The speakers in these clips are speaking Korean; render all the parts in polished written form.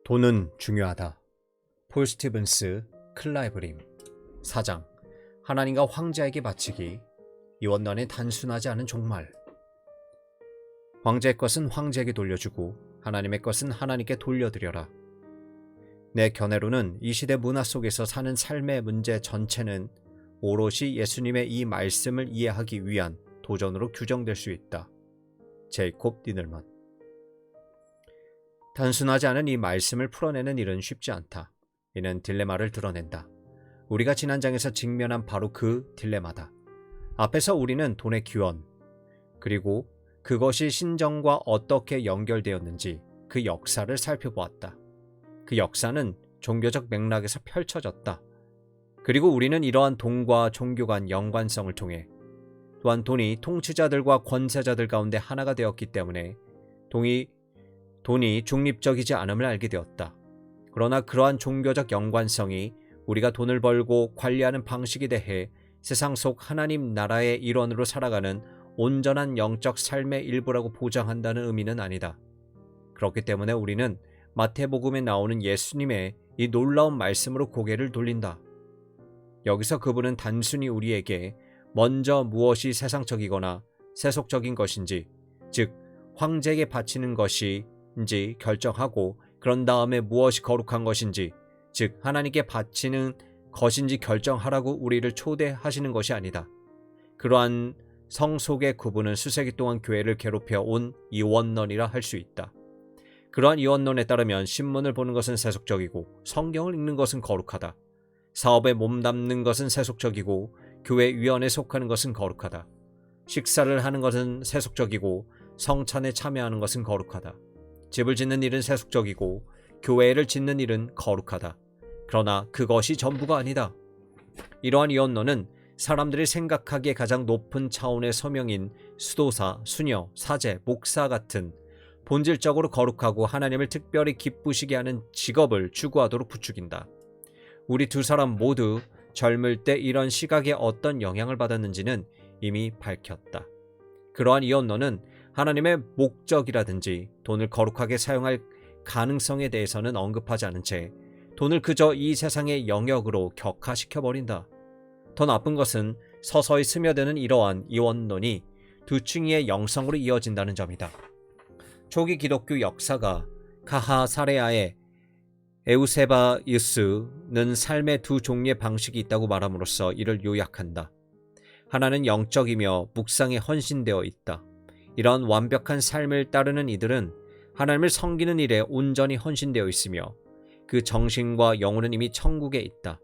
돈은 중요하다. 폴 스티븐스 클라이브림 4장 하나님과 황제에게 바치기. 이 원론은 단순하지 않은 종말. 황제의 것은 황제에게 돌려주고 하나님의 것은 하나님께 돌려드려라. 내 견해로는 이 시대 문화 속에서 사는 삶의 문제 전체는 오롯이 예수님의 이 말씀을 이해하기 위한 도전으로 규정될 수 있다. 제이콥 니들먼. 단순하지 않은 이 말씀을 풀어내는 일은 쉽지 않다. 이는 딜레마를 드러낸다. 우리가 지난 장에서 직면한 바로 그 딜레마다. 앞에서 우리는 돈의 기원, 그리고 그것이 신정과 어떻게 연결되었는지 그 역사를 살펴보았다. 그 역사는 종교적 맥락에서 펼쳐졌다. 그리고 우리는 이러한 돈과 종교 간 연관성을 통해 또한 돈이 통치자들과 권세자들 가운데 하나가 되었기 때문에 돈이 중립적이지 않음을 알게 되었다. 그러나 그러한 종교적 연관성이 우리가 돈을 벌고 관리하는 방식에 대해 세상 속 하나님 나라의 일원으로 살아가는 온전한 영적 삶의 일부라고 보장한다는 의미는 아니다. 그렇기 때문에 우리는 마태복음에 나오는 예수님의 이 놀라운 말씀으로 고개를 돌린다. 여기서 그분은 단순히 우리에게 먼저 무엇이 세상적이거나 세속적인 것인지, 즉 황제에게 바치는 것인지 결정하고 그런 다음에 무엇이 거룩한 것인지, 즉 하나님께 바치는 것인지 결정하라고 우리를 초대하시는 것이 아니다. 그러한 성 속의 그분은 수세기 동안 교회를 괴롭혀 온 이원론이라 할 수 있다. 그러한 이원론에 따르면 신문을 보는 것은 세속적이고 성경을 읽는 것은 거룩하다. 사업에 몸담는 것은 세속적이고 교회 위원에 속하는 것은 거룩하다. 식사를 하는 것은 세속적이고 성찬에 참여하는 것은 거룩하다. 집을 짓는 일은 세속적이고 교회를 짓는 일은 거룩하다. 그러나 그것이 전부가 아니다. 이러한 이원론은 사람들이 생각하기에 가장 높은 차원의 서명인 수도사, 수녀, 사제, 목사 같은 본질적으로 거룩하고 하나님을 특별히 기쁘시게 하는 직업을 추구하도록 부추긴다. 우리 두 사람 모두 젊을 때 이런 시각에 어떤 영향을 받았는지는 이미 밝혔다. 그러한 이원론은 하나님의 목적이라든지 돈을 거룩하게 사용할 가능성에 대해서는 언급하지 않은 채 돈을 그저 이 세상의 영역으로 격화시켜버린다. 더 나쁜 것은 서서히 스며드는 이러한 이원론이 두 층위의 영성으로 이어진다는 점이다. 초기 기독교 역사가 가하사레아의 에우세바이우스는 삶의 두 종류의 방식이 있다고 말함으로써 이를 요약한다. 하나는 영적이며 묵상에 헌신되어 있다. 이런 완벽한 삶을 따르는 이들은 하나님을 섬기는 일에 온전히 헌신되어 있으며 그 정신과 영혼은 이미 천국에 있다.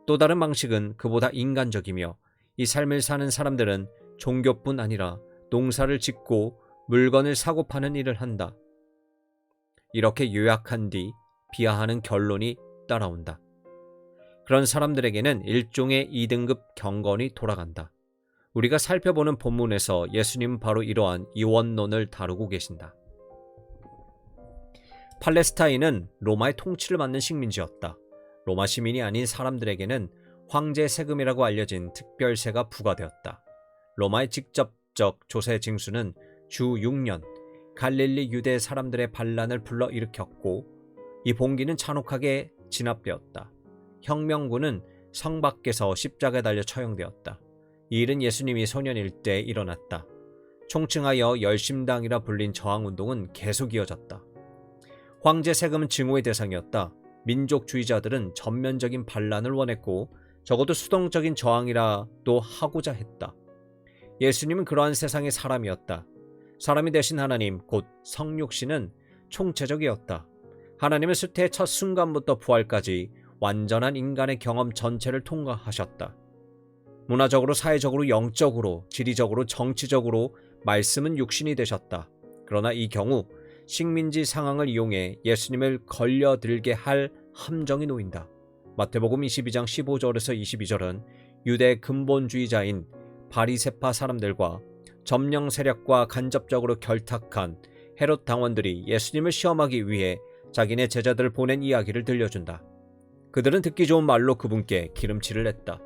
또 다른 방식은 그보다 인간적이며 이 삶을 사는 사람들은 종교뿐 아니라 농사를 짓고 물건을 사고 파는 일을 한다. 이렇게 요약한 뒤 비하하는 결론이 따라온다. 그런 사람들에게는 일종의 2등급 경건이 돌아간다. 우리가 살펴보는 본문에서 예수님은 바로 이러한 이원론을 다루고 계신다. 팔레스타인은 로마의 통치를 받는 식민지였다. 로마 시민이 아닌 사람들에게는 황제 세금이라고 알려진 특별세가 부과되었다. 로마의 직접적 조세 징수는 주 6년 갈릴리 유대 사람들의 반란을 불러일으켰고 이 봉기는 잔혹하게 진압되었다. 혁명군은 성 밖에서 십자가에 달려 처형되었다. 이 일은 예수님이 소년일 때 일어났다. 총칭하여 열심당이라 불린 저항운동은 계속 이어졌다. 황제 세금은 증오의 대상이었다. 민족주의자들은 전면적인 반란을 원했고 적어도 수동적인 저항이라도 하고자 했다. 예수님은 그러한 세상의 사람이었다. 사람이 되신 하나님, 곧 성육신은 총체적이었다. 하나님은 쇠퇴의 첫 순간부터 부활까지 완전한 인간의 경험 전체를 통과하셨다. 문화적으로, 사회적으로, 영적으로, 지리적으로, 정치적으로 말씀은 육신이 되셨다. 그러나 이 경우 식민지 상황을 이용해 예수님을 걸려들게 할 함정이 놓인다. 마태복음 22장 15절에서 22절은 유대 근본주의자인 바리새파 사람들과 점령 세력과 간접적으로 결탁한 헤롯 당원들이 예수님을 시험하기 위해 자기네 제자들을 보낸 이야기를 들려준다. 그들은 듣기 좋은 말로 그분께 기름칠을 냈다.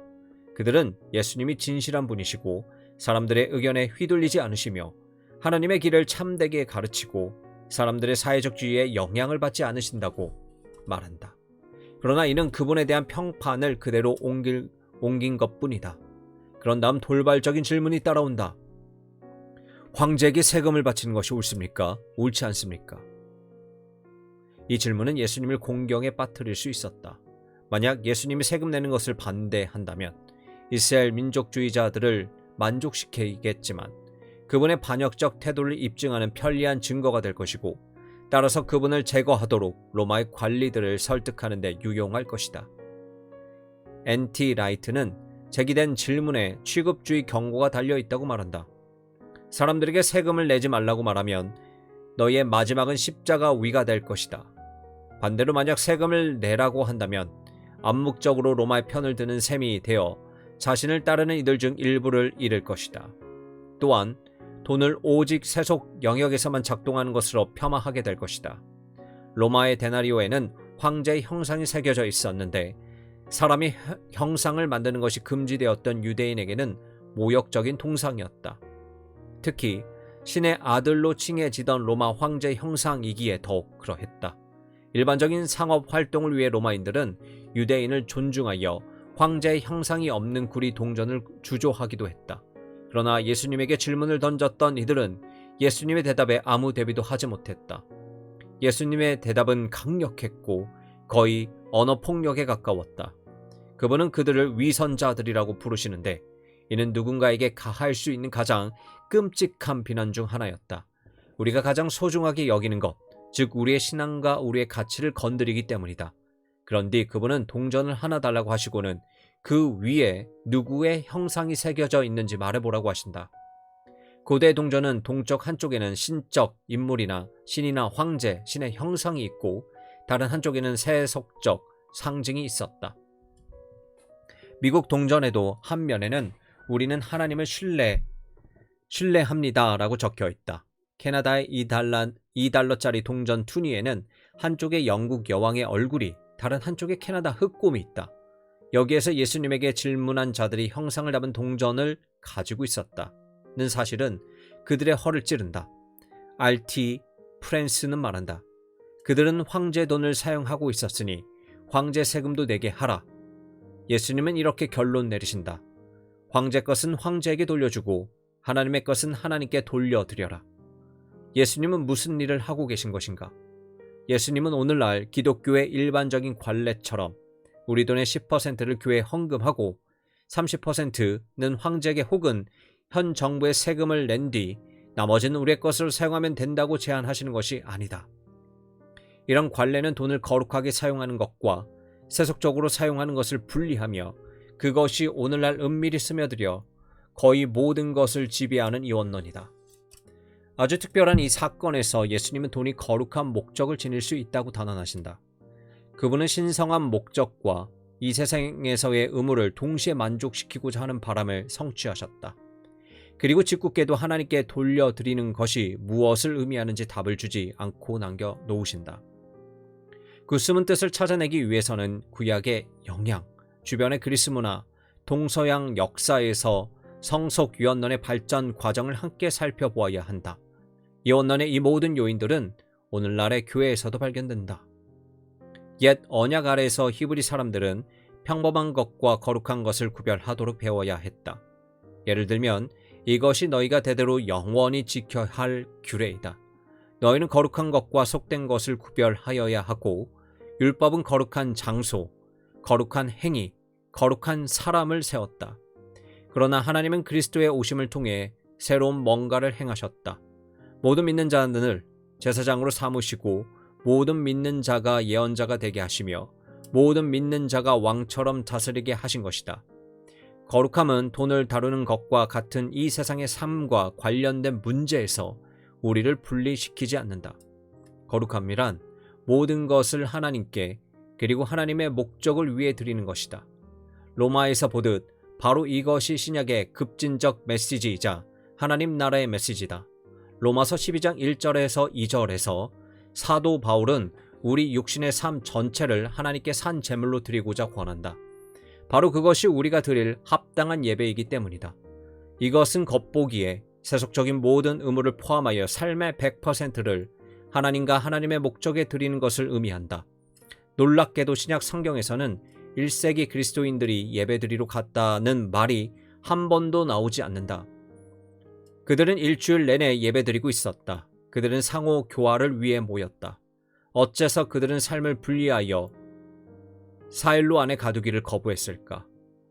그들은 예수님이 진실한 분이시고 사람들의 의견에 휘둘리지 않으시며 하나님의 길을 참되게 가르치고 사람들의 사회적 지위에 영향을 받지 않으신다고 말한다. 그러나 이는 그분에 대한 평판을 그대로 옮긴 것뿐이다. 그런 다음 돌발적인 질문이 따라온다. 황제에게 세금을 바치는 것이 옳습니까? 옳지 않습니까? 이 질문은 예수님을 공경에 빠뜨릴 수 있었다. 만약 예수님이 세금 내는 것을 반대한다면 이스라엘 민족주의자들을 만족시키겠지만 그분의 반역적 태도를 입증하는 편리한 증거가 될 것이고 따라서 그분을 제거하도록 로마의 관리들을 설득하는 데 유용할 것이다. N.T. 라이트는 제기된 질문에 취급주의 경고가 달려있다고 말한다. 사람들에게 세금을 내지 말라고 말하면 너희의 마지막은 십자가 위가 될 것이다. 반대로 만약 세금을 내라고 한다면 암묵적으로 로마의 편을 드는 셈이 되어 자신을 따르는 이들 중 일부를 잃을 것이다. 또한 돈을 오직 세속 영역에서만 작동하는 것으로 폄하하게 될 것이다. 로마의 데나리오에는 황제의 형상이 새겨져 있었는데 사람이 형상을 만드는 것이 금지되었던 유대인에게는 모욕적인 동상이었다. 특히 신의 아들로 칭해지던 로마 황제의 형상이기에 더욱 그러했다. 일반적인 상업 활동을 위해 로마인들은 유대인을 존중하여 황제의 형상이 없는 구리 동전을 주조하기도 했다. 그러나 예수님에게 질문을 던졌던 이들은 예수님의 대답에 아무 대비도 하지 못했다. 예수님의 대답은 강력했고 거의 언어폭력에 가까웠다. 그분은 그들을 위선자들이라고 부르시는데 이는 누군가에게 가할 수 있는 가장 끔찍한 비난 중 하나였다. 우리가 가장 소중하게 여기는 것, 즉 우리의 신앙과 우리의 가치를 건드리기 때문이다. 그런데 그분은 동전을 하나 달라고 하시고는 그 위에 누구의 형상이 새겨져 있는지 말해보라고 하신다. 고대 동전은 동쪽 한쪽에는 신적 인물이나 신이나 황제, 신의 형상이 있고 다른 한쪽에는 세속적 상징이 있었다. 미국 동전에도 한 면에는 우리는 하나님을 신뢰합니다 라고 적혀 있다. 캐나다의 2달러짜리 동전 투니에는 한쪽에 영국 여왕의 얼굴이 다른 한쪽에 캐나다 흑곰이 있다. 여기에서 예수님에게 질문한 자들이 형상을 담은 동전을 가지고 있었다는 사실은 그들의 허를 찌른다. R.T. 프랜스는 말한다. 그들은 황제 돈을 사용하고 있었으니 황제 세금도 내게 하라. 예수님은 이렇게 결론 내리신다. 황제 것은 황제에게 돌려주고 하나님의 것은 하나님께 돌려드려라. 예수님은 무슨 일을 하고 계신 것인가? 예수님은 오늘날 기독교의 일반적인 관례처럼 우리 돈의 10%를 교회에 헌금하고 30%는 황제에게 혹은 현 정부에 세금을 낸 뒤 나머지는 우리의 것으로 사용하면 된다고 제안하시는 것이 아니다. 이런 관례는 돈을 거룩하게 사용하는 것과 세속적으로 사용하는 것을 분리하며 그것이 오늘날 은밀히 스며들어 거의 모든 것을 지배하는 이원론이다. 아주 특별한 이 사건에서 예수님은 돈이 거룩한 목적을 지닐 수 있다고 단언하신다. 그분은 신성한 목적과 이 세상에서의 의무를 동시에 만족시키고자 하는 바람을 성취하셨다. 그리고 짓궂게도 하나님께 돌려드리는 것이 무엇을 의미하는지 답을 주지 않고 남겨놓으신다. 그 숨은 뜻을 찾아내기 위해서는 구약의 영향, 주변의 그리스 문화, 동서양 역사에서 성속 유언론의 발전 과정을 함께 살펴보아야 한다. 유언론의 이 모든 요인들은 오늘날의 교회에서도 발견된다. 옛 언약 아래에서 히브리 사람들은 평범한 것과 거룩한 것을 구별하도록 배워야 했다. 예를 들면 이것이 너희가 대대로 영원히 지켜야 할 규례이다. 너희는 거룩한 것과 속된 것을 구별하여야 하고 율법은 거룩한 장소, 거룩한 행위, 거룩한 사람을 세웠다. 그러나 하나님은 그리스도의 오심을 통해 새로운 뭔가를 행하셨다. 모든 믿는 자들을 제사장으로 삼으시고 모든 믿는 자가 예언자가 되게 하시며 모든 믿는 자가 왕처럼 다스리게 하신 것이다. 거룩함은 돈을 다루는 것과 같은 이 세상의 삶과 관련된 문제에서 우리를 분리시키지 않는다. 거룩함이란 모든 것을 하나님께 그리고 하나님의 목적을 위해 드리는 것이다. 로마에서 보듯 바로 이것이 신약의 급진적 메시지이자 하나님 나라의 메시지다. 로마서 12장 1절에서 2절에서 사도 바울은 우리 육신의 삶 전체를 하나님께 산 제물로 드리고자 권한다. 바로 그것이 우리가 드릴 합당한 예배이기 때문이다. 이것은 겉보기에 세속적인 모든 의무를 포함하여 삶의 100%를 하나님과 하나님의 목적에 드리는 것을 의미한다. 놀랍게도 신약 성경에서는 1세기 그리스도인들이 예배드리러 갔다는 말이 한 번도 나오지 않는다. 그들은 일주일 내내 예배드리고 있었다. 그들은 상호 교화를 위해 모였다. 어째서 그들은 삶을 분리하여 사일로 안에 가두기를 거부했을까?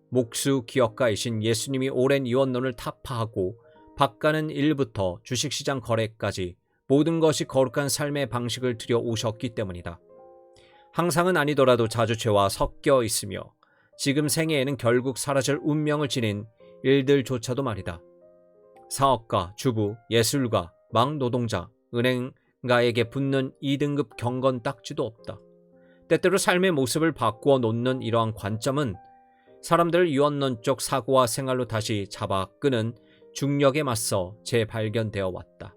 목수 기업가이신 예수님이 오랜 유언론을 타파하고 바가는 일부터 주식시장 거래까지 모든 것이 거룩한 삶의 방식을 들여오셨기 때문이다. 항상은 아니더라도 자주 죄와 섞여 있으며 지금 생애에는 결국 사라질 운명을 지닌 일들조차도 말이다. 사업가, 주부, 예술가, 막노동자, 은행가에게 붙는 2등급 경건 딱지도 없다. 때때로 삶의 모습을 바꾸어 놓는 이러한 관점은 사람들을 유언론적 사고와 생활로 다시 잡아 끄는 중력에 맞서 재발견되어 왔다.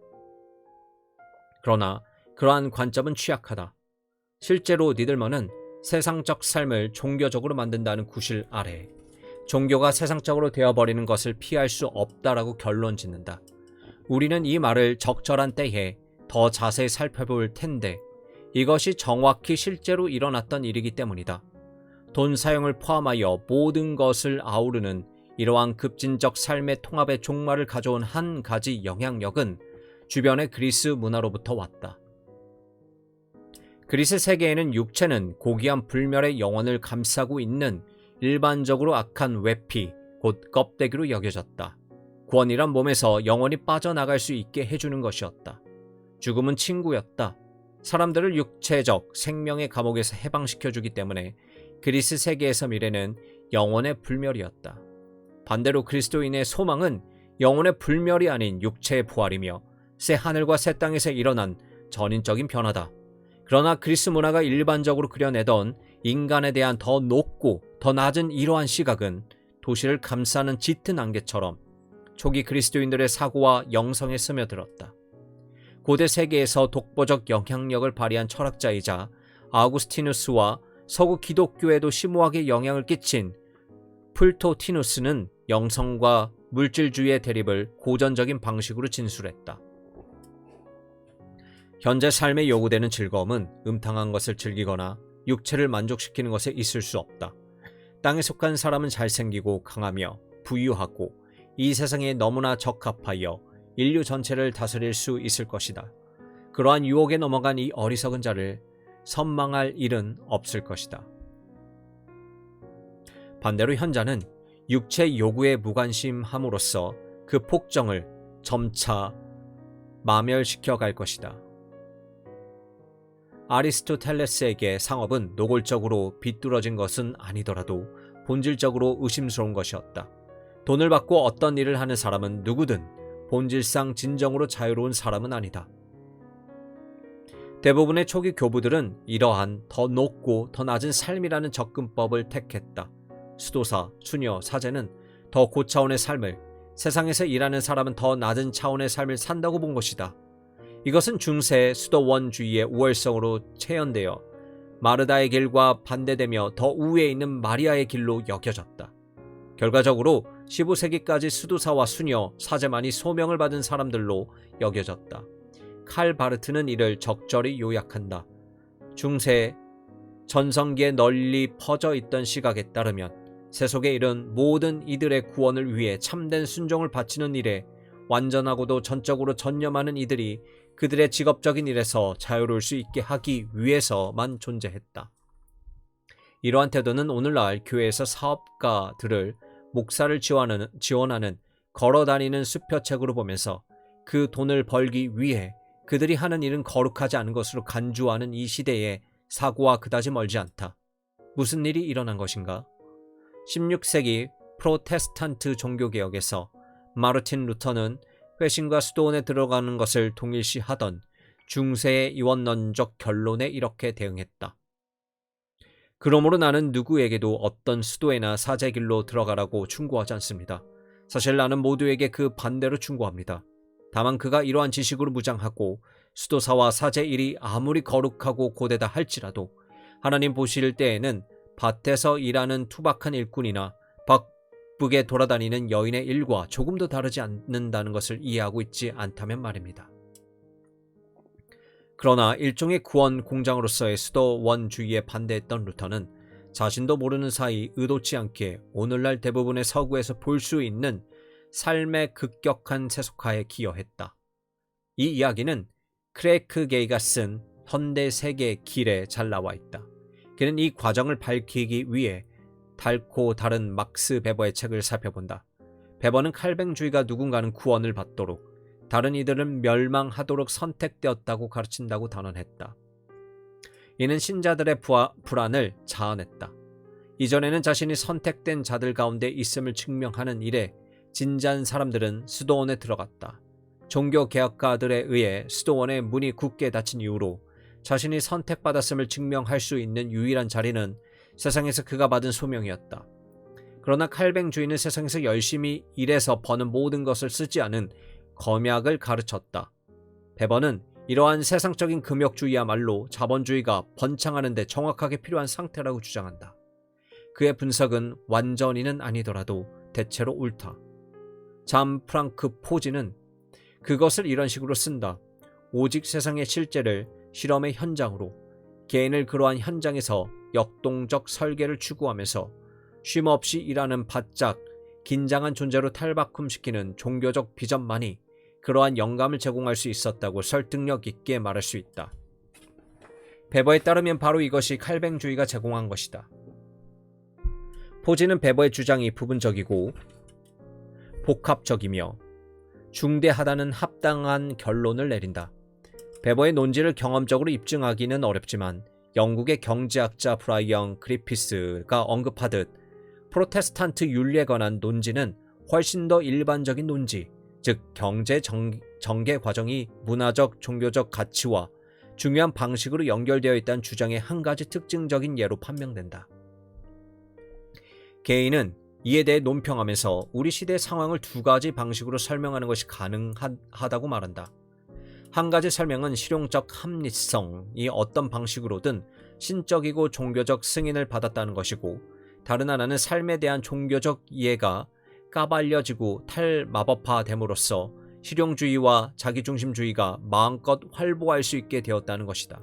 그러나 그러한 관점은 취약하다. 실제로 니들머는 세상적 삶을 종교적으로 만든다는 구실 아래 종교가 세상적으로 되어버리는 것을 피할 수 없다라고 결론 짓는다. 우리는 이 말을 적절한 때에 더 자세히 살펴볼 텐데 이것이 정확히 실제로 일어났던 일이기 때문이다. 돈 사용을 포함하여 모든 것을 아우르는 이러한 급진적 삶의 통합의 종말을 가져온 한 가지 영향력은 주변의 그리스 문화로부터 왔다. 그리스 세계에는 육체는 고귀한 불멸의 영혼을 감싸고 있는 일반적으로 악한 외피, 곧 껍데기로 여겨졌다. 구원이란 몸에서 영혼이 빠져나갈 수 있게 해주는 것이었다. 죽음은 친구였다. 사람들을 육체적 생명의 감옥에서 해방시켜주기 때문에 그리스 세계에서 미래는 영혼의 불멸이었다. 반대로 그리스도인의 소망은 영혼의 불멸이 아닌 육체의 부활이며 새 하늘과 새 땅에서 일어난 전인적인 변화다. 그러나 그리스 문화가 일반적으로 그려내던 인간에 대한 더 높고 더 낮은 이러한 시각은 도시를 감싸는 짙은 안개처럼 초기 그리스도인들의 사고와 영성에 스며들었다. 고대 세계에서 독보적 영향력을 발휘한 철학자이자 아우구스티누스와 서구 기독교에도 심오하게 영향을 끼친 풀토티누스는 영성과 물질주의의 대립을 고전적인 방식으로 진술했다. 현재 삶에 요구되는 즐거움은 음탕한 것을 즐기거나 육체를 만족시키는 것에 있을 수 없다. 땅에 속한 사람은 잘생기고 강하며 부유하고 이 세상에 너무나 적합하여 인류 전체를 다스릴 수 있을 것이다. 그러한 유혹에 넘어간 이 어리석은 자를 선망할 일은 없을 것이다. 반대로 현자는 육체 요구에 무관심함으로써 그 폭정을 점차 마멸시켜 갈 것이다. 아리스토텔레스에게 상업은 노골적으로 비뚤어진 것은 아니더라도 본질적으로 의심스러운 것이었다. 돈을 받고 어떤 일을 하는 사람은 누구든 본질상 진정으로 자유로운 사람은 아니다. 대부분의 초기 교부들은 이러한 더 높고 더 낮은 삶이라는 접근법을 택했다. 수도사, 수녀, 사제는 더 고차원의 삶을, 세상에서 일하는 사람은 더 낮은 차원의 삶을 산다고 본 것이다. 이것은 중세 수도원주의의 우월성으로 체현되어 마르다의 길과 반대되며 더 우위에 있는 마리아의 길로 여겨졌다. 결과적으로 15세기까지 수도사와 수녀, 사제만이 소명을 받은 사람들로 여겨졌다. 칼 바르트는 이를 적절히 요약한다. 중세 전성기에 널리 퍼져 있던 시각에 따르면 세속에 이른 모든 이들의 구원을 위해 참된 순종을 바치는 일에 완전하고도 전적으로 전념하는 이들이 그들의 직업적인 일에서 자유로울 수 있게 하기 위해서만 존재했다. 이러한 태도는 오늘날 교회에서 사업가들을 목사를 지원하는 걸어다니는 수표책으로 보면서 그 돈을 벌기 위해 그들이 하는 일은 거룩하지 않은 것으로 간주하는 이 시대의 사고와 그다지 멀지 않다. 무슨 일이 일어난 것인가? 16세기 프로테스탄트 종교개혁에서 마르틴 루터는 회심과 수도원에 들어가는 것을 동일시하던 중세의 이원론적 결론에 이렇게 대응했다. 그러므로 나는 누구에게도 어떤 수도회나 사제 길로 들어가라고 충고하지 않습니다. 사실 나는 모두에게 그 반대로 충고합니다. 다만 그가 이러한 지식으로 무장하고 수도사와 사제 일이 아무리 거룩하고 고되다 할지라도 하나님 보실 때에는 밭에서 일하는 투박한 일꾼이나 북에 돌아다니는 여인의 일과 조금도 다르지 않는다는 것을 이해하고 있지 않다면 말입니다. 그러나 일종의 구원 공장으로서의 수도원주의에 반대했던 루터는 자신도 모르는 사이 의도치 않게 오늘날 대부분의 서구에서 볼 수 있는 삶의 급격한 세속화에 기여했다. 이 이야기는 크레이크 게이가 쓴 현대 세계의 길에 잘 나와 있다. 그는 이 과정을 밝히기 위해 달고 다른 막스 베버의 책을 살펴본다. 베버는 칼뱅주의가 누군가는 구원을 받도록, 다른 이들은 멸망하도록 선택되었다고 가르친다고 단언했다. 이는 신자들의 불안을 자아냈다. 이전에는 자신이 선택된 자들 가운데 있음을 증명하는 일에 진지한 사람들은 수도원에 들어갔다. 종교개혁가들에 의해 수도원의 문이 굳게 닫힌 이후로 자신이 선택받았음을 증명할 수 있는 유일한 자리는 세상에서 그가 받은 소명이었다. 그러나 칼뱅주의는 세상에서 열심히 일해서 버는 모든 것을 쓰지 않은 검약을 가르쳤다. 베버는 이러한 세상적인 금욕주의야말로 자본주의가 번창하는 데 정확하게 필요한 상태라고 주장한다. 그의 분석은 완전히는 아니더라도 대체로 옳다. 잠 프랑크 포지는 그것을 이런 식으로 쓴다. 오직 세상의 실제를 실험의 현장으로, 개인을 그러한 현장에서 역동적 설계를 추구하면서 쉼없이 일하는 바짝 긴장한 존재로 탈바꿈시키는 종교적 비전만이 그러한 영감을 제공할 수 있었다고 설득력 있게 말할 수 있다. 베버에 따르면 바로 이것이 칼뱅주의가 제공한 것이다. 포지는 베버의 주장이 부분적이고 복합적이며 중대하다는 합당한 결론을 내린다. 베버의 논지를 경험적으로 입증하기는 어렵지만 영국의 경제학자 브라이언 그리피스가 언급하듯 프로테스탄트 윤리에 관한 논지는 훨씬 더 일반적인 논지, 즉 경제 전개 과정이 문화적, 종교적 가치와 중요한 방식으로 연결되어 있다는 주장의 한 가지 특징적인 예로 판명된다. 개인은 이에 대해 논평하면서 우리 시대의 상황을 두 가지 방식으로 설명하는 것이 가능하다고 말한다. 한 가지 설명은 실용적 합리성이 어떤 방식으로든 신적이고 종교적 승인을 받았다는 것이고, 다른 하나는 삶에 대한 종교적 이해가 까발려지고 탈마법화됨으로써 실용주의와 자기중심주의가 마음껏 활보할 수 있게 되었다는 것이다.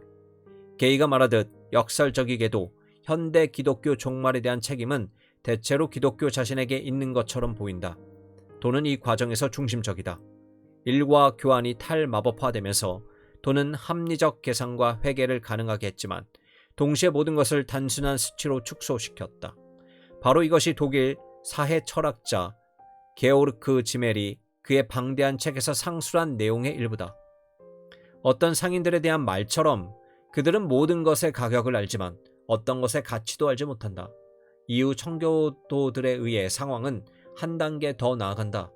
게이가 말하듯 역설적이게도 현대 기독교 종말에 대한 책임은 대체로 기독교 자신에게 있는 것처럼 보인다. 돈은 이 과정에서 중심적이다. 일과 교환이 탈마법화되면서 돈은 합리적 계산과 회계를 가능하게 했지만 동시에 모든 것을 단순한 수치로 축소시켰다. 바로 이것이 독일 사회 철학자 게오르크 지멜이 그의 방대한 책에서 상술한 내용의 일부다. 어떤 상인들에 대한 말처럼 그들은 모든 것의 가격을 알지만 어떤 것의 가치도 알지 못한다. 이후 청교도들에 의해 상황은 한 단계 더 나아간다.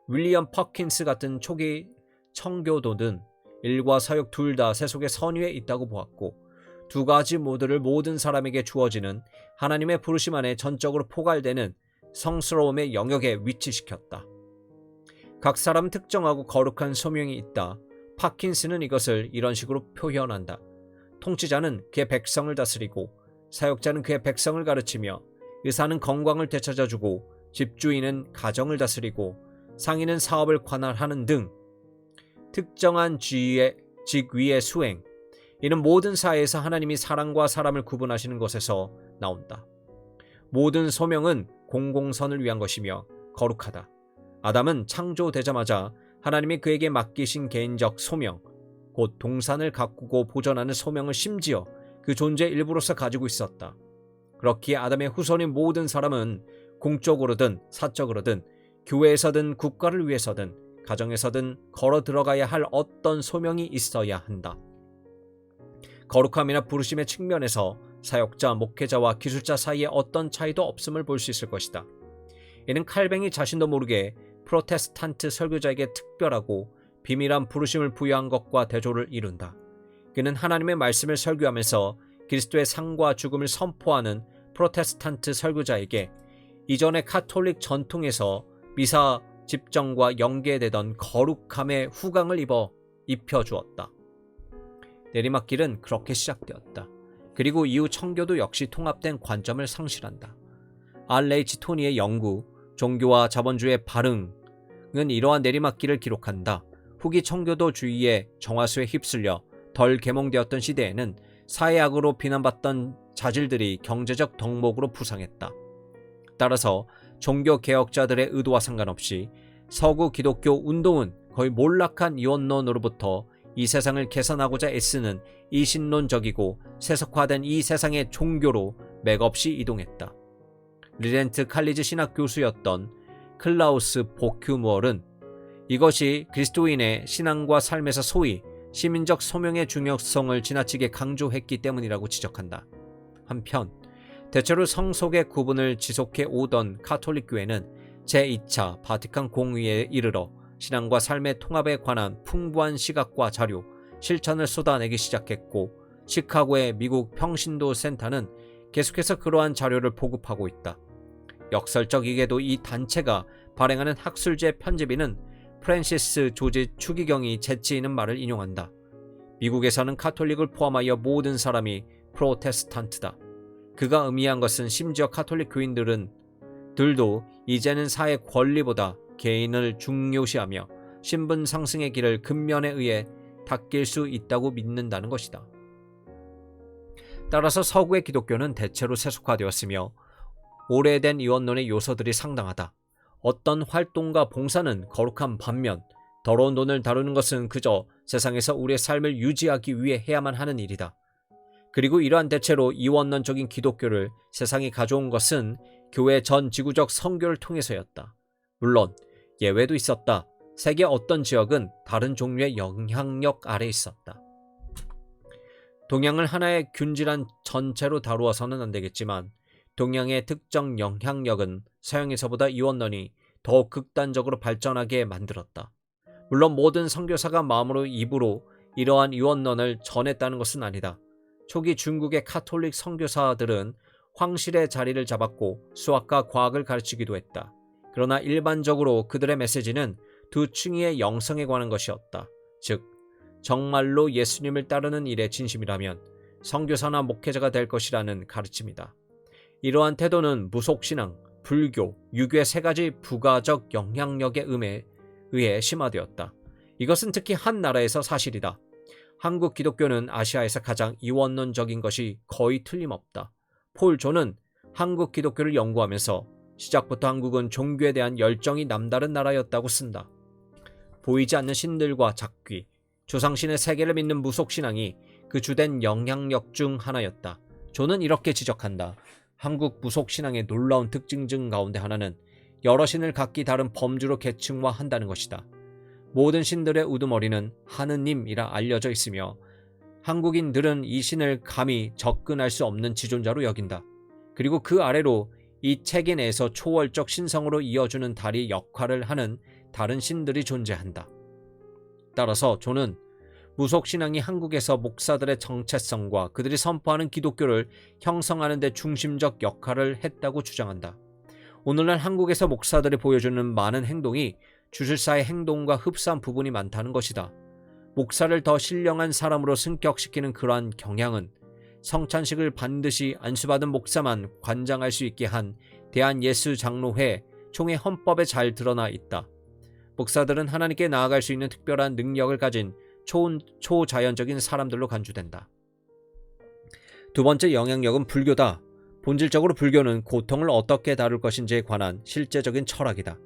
윌리엄 퍼킨스 같은 초기 청교도는 일과 사욕 둘 다 세속의 선위에 있다고 보았고, 두 가지 모두를 모든 사람에게 주어지는 하나님의 부르심 안에 전적으로 포괄되는 성스러움의 영역에 위치시켰다. 각 사람은 특정하고 거룩한 소명이 있다. 파킨스는 이것을 이런 식으로 표현한다. 통치자는 그의 백성을 다스리고, 사역자는 그의 백성을 가르치며, 의사는 건강을 되찾아주고, 집주인은 가정을 다스리고, 상인은 사업을 관할하는 등 특정한 직위의 수행, 이는 모든 사회에서 하나님이 사람과 사람을 구분하시는 것에서 나온다. 모든 소명은 공공선을 위한 것이며 거룩하다. 아담은 창조되자마자 하나님이 그에게 맡기신 개인적 소명, 곧 동산을 가꾸고 보존하는 소명을 심지어 그 존재의 일부로서 가지고 있었다. 그렇기에 아담의 후손인 모든 사람은 공적으로든 사적으로든 교회에서든 국가를 위해서든 가정에서든 걸어 들어가야 할 어떤 소명이 있어야 한다. 거룩함이나 부르심의 측면에서 사역자, 목회자와 기술자 사이에 어떤 차이도 없음을 볼 수 있을 것이다. 이는 칼뱅이 자신도 모르게 프로테스탄트 설교자에게 특별하고 비밀한 부르심을 부여한 것과 대조를 이룬다. 그는 하나님의 말씀을 설교하면서 그리스도의 상과 죽음을 선포하는 프로테스탄트 설교자에게 이전의 카톨릭 전통에서 미사 집정과 연계되던 거룩함의 후광을 입혀주었다. 내리막길은 그렇게 시작되었다. 그리고 이후 청교도 역시 통합된 관점을 상실한다. R.H. 토니의 연구, 종교와 자본주의의 발흥은 이러한 내리막길을 기록한다. 후기 청교도주의의 정화수에 휩쓸려 덜 계몽되었던 시대에는 사회악으로 비난받던 자질들이 경제적 덕목으로 부상했다. 따라서 종교개혁자들의 의도와 상관없이 서구 기독교 운동은 거의 몰락한 이원론으로부터 이 세상을 개선하고자 애쓰는 이신론적이고 세속화된 이 세상의 종교로 맥없이 이동했다. 리렌트 칼리지 신학 교수였던 클라우스 보큐무얼은 이것이 그리스도인의 신앙과 삶에서 소위 시민적 소명의 중요성을 지나치게 강조했기 때문이라고 지적한다. 한편 대체로 성속의 구분을 지속해 오던 가톨릭 교회는 제2차 바티칸 공의회에 이르러 신앙과 삶의 통합에 관한 풍부한 시각과 자료, 실천을 쏟아내기 시작했고 시카고의 미국 평신도 센터는 계속해서 그러한 자료를 보급하고 있다. 역설적이게도 이 단체가 발행하는 학술제 편집인은 프랜시스 조지 추기경이 재치 있는 말을 인용한다. 미국에서는 가톨릭을 포함하여 모든 사람이 프로테스탄트다. 그가 의미한 것은 심지어 가톨릭 교인들도 이제는 사회 권리보다 개인을 중요시하며 신분 상승의 길을 근면에 의해 닦일 수 있다고 믿는다는 것이다. 따라서 서구의 기독교는 대체로 세속화되었으며 오래된 이원론의 요소들이 상당하다. 어떤 활동과 봉사는 거룩한 반면 더러운 돈을 다루는 것은 그저 세상에서 우리의 삶을 유지하기 위해 해야만 하는 일이다. 그리고 이러한 대체로 이원론적인 기독교를 세상에 가져온 것은 교회 전 지구적 선교를 통해서였다. 물론 예외도 있었다. 세계 어떤 지역은 다른 종류의 영향력 아래 있었다. 동양을 하나의 균질한 전체로 다루어서는 안 되겠지만 동양의 특정 영향력은 서양에서보다 이원론이 더욱 극단적으로 발전하게 만들었다. 물론 모든 선교사가 마음으로 입으로 이러한 이원론을 전했다는 것은 아니다. 초기 중국의 가톨릭 선교사들은 황실의 자리를 잡았고 수학과 과학을 가르치기도 했다. 그러나 일반적으로 그들의 메시지는 두 층위의 영성에 관한 것이었다. 즉 정말로 예수님을 따르는 일에 진심이라면 선교사나 목회자가 될 것이라는 가르침이다. 이러한 태도는 무속신앙, 불교, 유교의 세 가지 부가적 영향력에 의해 심화되었다. 이것은 특히 한 나라에서 사실이다. 한국 기독교는 아시아에서 가장 이원론적인 것이 거의 틀림없다. 폴 조는 한국 기독교를 연구하면서 시작부터 한국은 종교에 대한 열정이 남다른 나라였다고 쓴다. 보이지 않는 신들과 작귀, 조상신의 세계를 믿는 무속신앙이 그 주된 영향력 중 하나였다. 조는 이렇게 지적한다. 한국 무속신앙의 놀라운 특징 중 가운데 하나는 여러 신을 각기 다른 범주로 계층화한다는 것이다. 모든 신들의 우두머리는 하느님이라 알려져 있으며 한국인들은 이 신을 감히 접근할 수 없는 지존자로 여긴다. 그리고 그 아래로 이 체계 내에서 초월적 신성으로 이어주는 다리 역할을 하는 다른 신들이 존재한다. 따라서 조는 무속신앙이 한국에서 목사들의 정체성과 그들이 선포하는 기독교를 형성하는 데 중심적 역할을 했다고 주장한다. 오늘날 한국에서 목사들이 보여주는 많은 행동이 주술사의 행동과 흡사한 부분이 많다는 것이다. 목사를 더 신령한 사람으로 승격시키는 그러한 경향은 성찬식을 반드시 안수받은 목사만 관장할 수 있게 한 대한예수장로회 총회 헌법에 잘 드러나 있다. 목사들은 하나님께 나아갈 수 있는 특별한 능력을 가진 초자연적인 사람들로 간주된다. 두 번째 영향력은 불교다. 본질적으로 불교는 고통을 어떻게 다룰 것인지에 관한 실제적인 철학이다.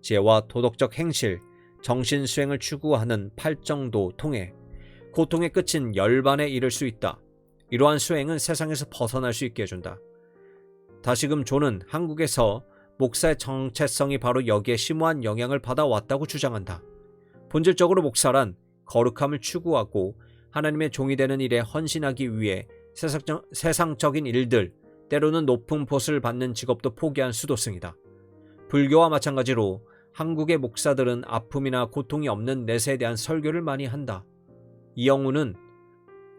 지혜와 도덕적 행실, 정신 수행을 추구하는 팔정도 통해 고통의 끝인 열반에 이를 수 있다. 이러한 수행은 세상에서 벗어날 수 있게 해준다. 다시금 조는 한국에서 목사의 정체성이 바로 여기에 심오한 영향을 받아왔다고 주장한다. 본질적으로 목사란 거룩함을 추구하고 하나님의 종이 되는 일에 헌신하기 위해 세상적인 일들, 때로는 높은 보수를 받는 직업도 포기한 수도승이다. 불교와 마찬가지로 한국의 목사들은 아픔이나 고통이 없는 내세에 대한 설교를 많이 한다. 이영우는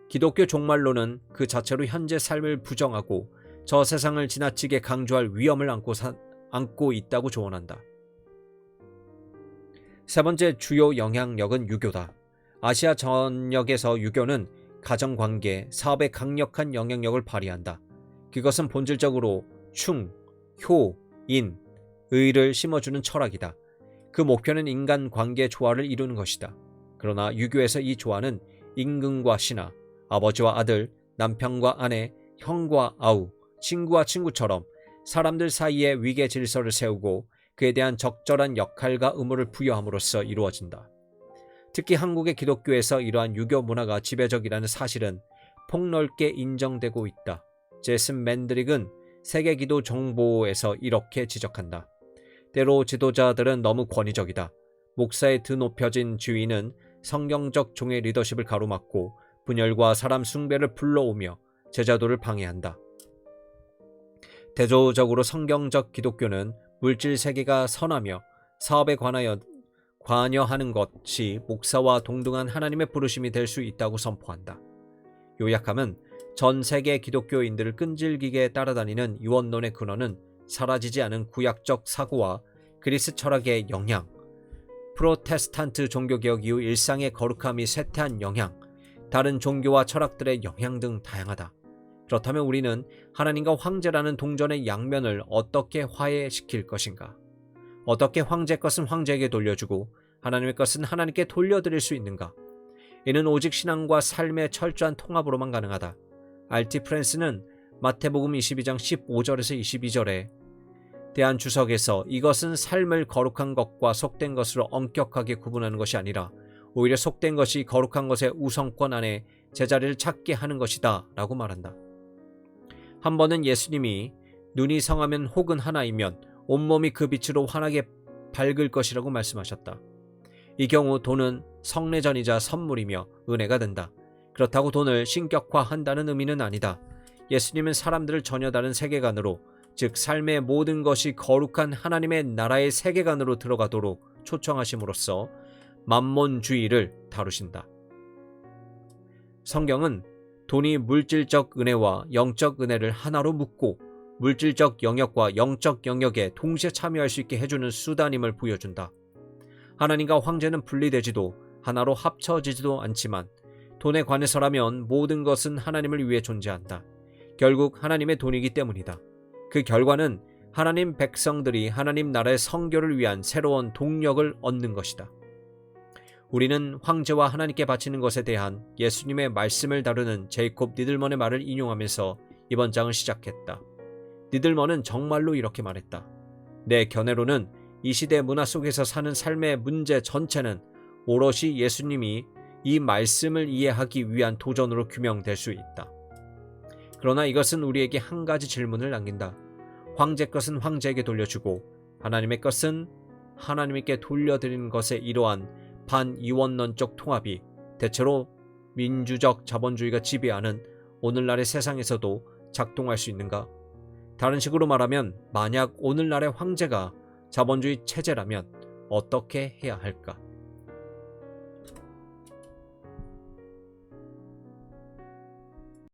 기독교 종말론은 그 자체로 현재 삶을 부정하고 저 세상을 지나치게 강조할 위험을 안고 있다고 조언한다. 세 번째 주요 영향력은 유교다. 아시아 전역에서 유교는 가정관계, 사업에 강력한 영향력을 발휘한다. 그것은 본질적으로 충, 효, 인, 의를 심어주는 철학이다. 그 목표는 인간관계 조화를 이루는 것이다. 그러나 유교에서 이 조화는 임금과 신하, 아버지와 아들, 남편과 아내, 형과 아우, 친구와 친구처럼 사람들 사이에 위계 질서를 세우고 그에 대한 적절한 역할과 의무를 부여함으로써 이루어진다. 특히 한국의 기독교에서 이러한 유교 문화가 지배적이라는 사실은 폭넓게 인정되고 있다. 제슨 맨드릭은 세계기도정보에서 이렇게 지적한다. 때로 지도자들은 너무 권위적이다. 목사의 드높여진 지위는 성경적 종의 리더십을 가로막고 분열과 사람 숭배를 불러오며 제자도를 방해한다. 대조적으로 성경적 기독교는 물질 세계가 선하며 사업에 관여하는 것이 목사와 동등한 하나님의 부르심이 될 수 있다고 선포한다. 요약하면 전 세계 기독교인들을 끈질기게 따라다니는 유언론의 근원은 사라지지 않은 구약적 사고와 그리스 철학의 영향, 프로테스탄트 종교개혁 이후 일상의 거룩함이 쇠퇴한 영향, 다른 종교와 철학들의 영향 등 다양하다. 그렇다면 우리는 하나님과 황제라는 동전의 양면을 어떻게 화해시킬 것인가? 어떻게 황제 것은 황제에게 돌려주고 하나님의 것은 하나님께 돌려드릴 수 있는가? 이는 오직 신앙과 삶의 철저한 통합으로만 가능하다. R.T. 프랜스는 마태복음 22장 15절에서 22절에 대한 주석에서 이것은 삶을 거룩한 것과 속된 것으로 엄격하게 구분하는 것이 아니라 오히려 속된 것이 거룩한 것의 우선권 안에 제자리를 찾게 하는 것이다 라고 말한다. 한 번은 예수님이 눈이 성하면 혹은 하나이면 온몸이 그 빛으로 환하게 밝을 것이라고 말씀하셨다. 이 경우 돈은 성례전이자 선물이며 은혜가 된다. 그렇다고 돈을 신격화한다는 의미는 아니다. 예수님은 사람들을 전혀 다른 세계관으로, 즉 삶의 모든 것이 거룩한 하나님의 나라의 세계관으로 들어가도록 초청하심으로써 만몬주의를 다루신다. 성경은 돈이 물질적 은혜와 영적 은혜를 하나로 묶고 물질적 영역과 영적 영역에 동시에 참여할 수 있게 해주는 수단임을 보여준다. 하나님과 황제는 분리되지도 하나로 합쳐지지도 않지만 돈에 관해서라면 모든 것은 하나님을 위해 존재한다. 결국 하나님의 돈이기 때문이다. 그 결과는 하나님 백성들이 하나님 나라의 성교를 위한 새로운 동력을 얻는 것이다. 우리는 황제와 하나님께 바치는 것에 대한 예수님의 말씀을 다루는 제이콥 니들먼의 말을 인용하면서 이번 장을 시작했다. 니들먼은 정말로 이렇게 말했다. 내 견해로는 이 시대 문화 속에서 사는 삶의 문제 전체는 오롯이 예수님이 이 말씀을 이해하기 위한 도전으로 규명될 수 있다. 그러나 이것은 우리에게 한 가지 질문을 남긴다. 황제 것은 황제에게 돌려주고 하나님의 것은 하나님께 돌려드리는 것에 이러한 반이원론적 통합이 대체로 민주적 자본주의가 지배하는 오늘날의 세상에서도 작동할 수 있는가? 다른 식으로 말하면 만약 오늘날의 황제가 자본주의 체제라면 어떻게 해야 할까?